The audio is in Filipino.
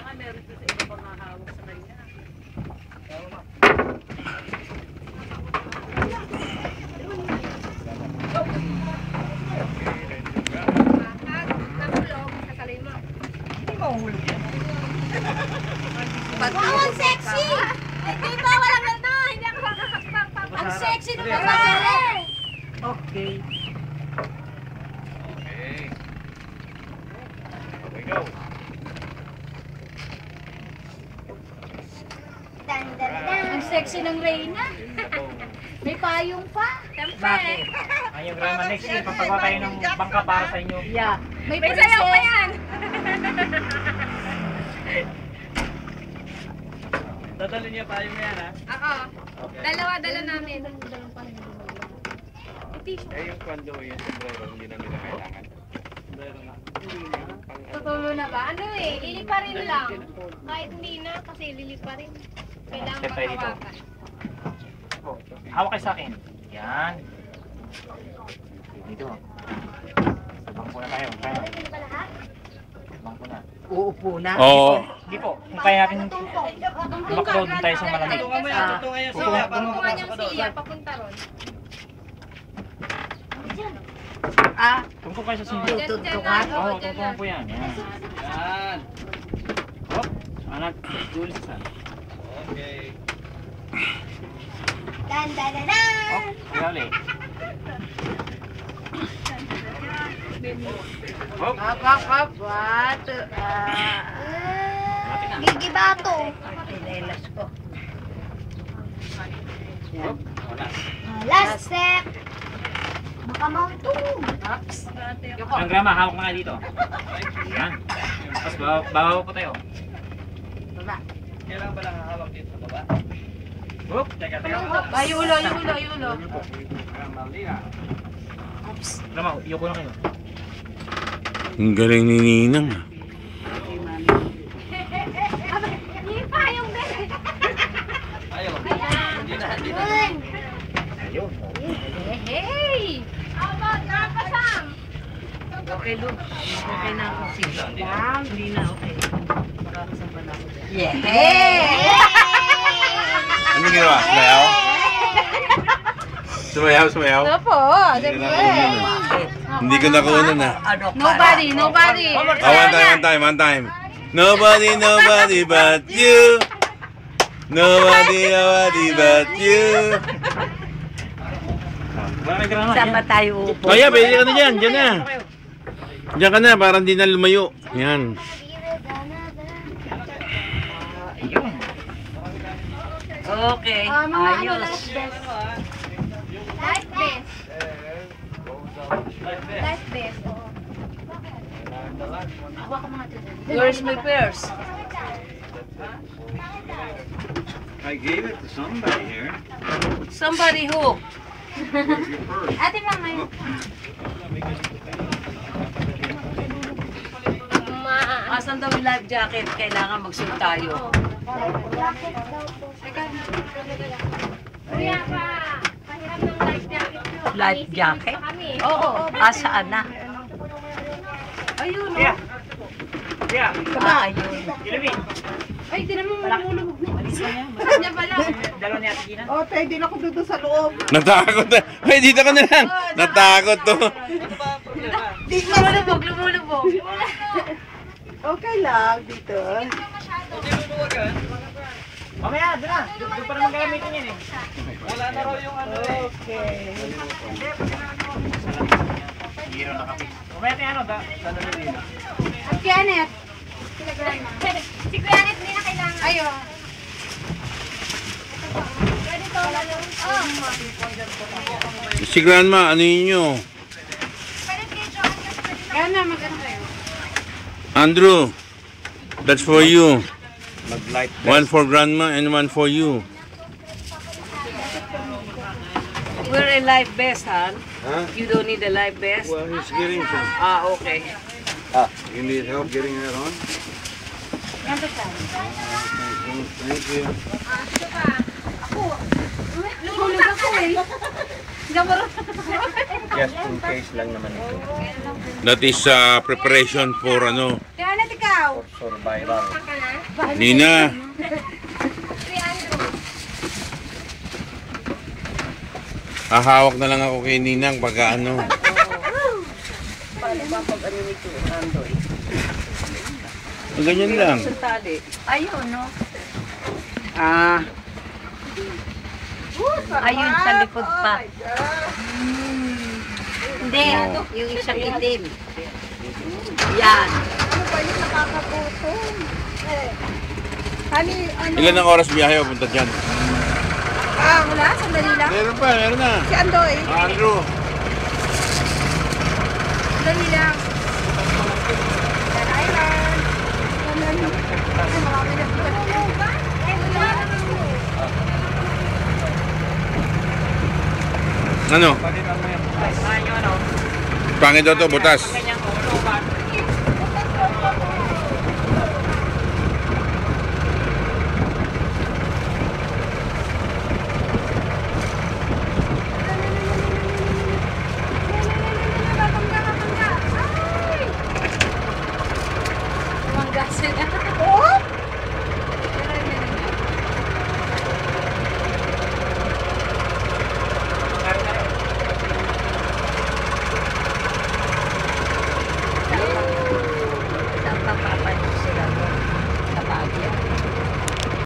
nga meron sa iba pang hahawak sa kanya. Hindi mahuli yan. Ang sexy! Hindi ba walang ano? Hindi ako kakakakak. Ang sexy ng babae! Okay. Okay. Okay, go. Ang sexy ng Reyna. May payong pa. Bakit? Ayun, Grandma, next year, papagawa tayo ng bangka para sa inyo. Yeah. May sayaw pa yan. Dadalhin niya pa yung yan, ha? Oo. Dala namin. Eh, yung kwando, yung sombrero, hindi na nila kailangan. Tutulo na ba? Ano liliparin lang. Kahit hindi na, kasi liliparin. Kailangan Step tayo dito. maghawakan. Oh, hawak kayo sa akin. Yan. Dito. Sa bangko na tayo. Kaya. Bangko na. Uupo na? Oo. Hindi po. Kung kaya natin makro doon tayo sa malamig. Tungan mo yan, tutungan yan siya. Tutungan niyang siya, papunta ron. Ah, Tungkol kayo sa sindi. tututukan? Oo, tungkol po yan. Yan. Yan. Hop. Anak, Jules. Okay. Dan. Hop. Kaya ulit. Hop. Hap. Gigibato. Inelas ko. Hop. Wala. Last step. Makamauntong. Ang Grandma, hawak na kayo dito. Yan. Tapos babaw po tayo. Baba. Kailangan ba lang hahawak dito sa baba? Hop. Teka. Ay, ulo. Grandma, iyoko na kayo. Ang galing ni Ninang. Hindi pa yung bebe. Ayaw. Hindi na. Ayun. Hey! How about napasam? Okay, Lu. Okay na ako. Sige. Hindi na okay. Makakasamba na ako. Yeah! Ano ginawa? Sumayaw? Opo, Hindi ko nakuha na. Nobody. One time. Nobody but you. Nobody but you. Wala kay Grandma. Saan ba tayo upo? Kaya, pwede ka na dyan. Dyan na. Diyan ka na, para hindi na lumayo. Yan. Ayun. Okay. Ayos. Life best. Life best. Where's my purse? I gave it to somebody here. Somebody who? Ate Mama. Asan daw yung life jacket? Kailangan magsuot tayo. Kuya pa. Pahiram ng life jacket nyo. Life jacket? Kami. Oo. Saan na? Ayun, Kaya. Kaya. Ayun. Ilubin. Ay, di naman mamulubog na. Malis ka niya. Niya pala. Dalawa ni Ate Gina. Oh, tayo din ako dito sa loob. Natakot na. Ay, dito ka na lang. Natakot to. Lumulubog. Okay lang dito. Hindi luluwagan. Mamaya, doon na. Doon pa naman gamitin yan eh. Wala na raw yung ano eh. Okay. Hiro na kami. Mamaya tayo ano, dadalo rin. At Janet. Si Janet hindi na kailangan. Ayun. Pwede to lalo. Si Grandma, ano yun nyo? Pwede dito. Gana, magano kayo. Andrew, that's for you. Mag-light One for Grandma and one for you. We're a life vest, huh? Huh? You don't need a life vest? Well, he's getting some. Okay. You need help getting that on? Thank you. Lulog ako eh. Just in case lang naman ito. That is preparation for ano. Kaya na ikaw. Survival. Nina, hahawak na lang ako kay Ninang pagka ano. Ganyan lang. Ayun, no? Ah. Ayun, sa likod pa. Hindi, yung isang itim. Yan. Ano ba yung nakakagutom? Ano? Ilan ang oras biyahe o punta dyan? Wala, sandali lang. Meron pa, meron na. Si Andoy. Andrew. Sandali lang. Island. Ay, marami na dito. Ano? Pangit daw to, butas. Kanyang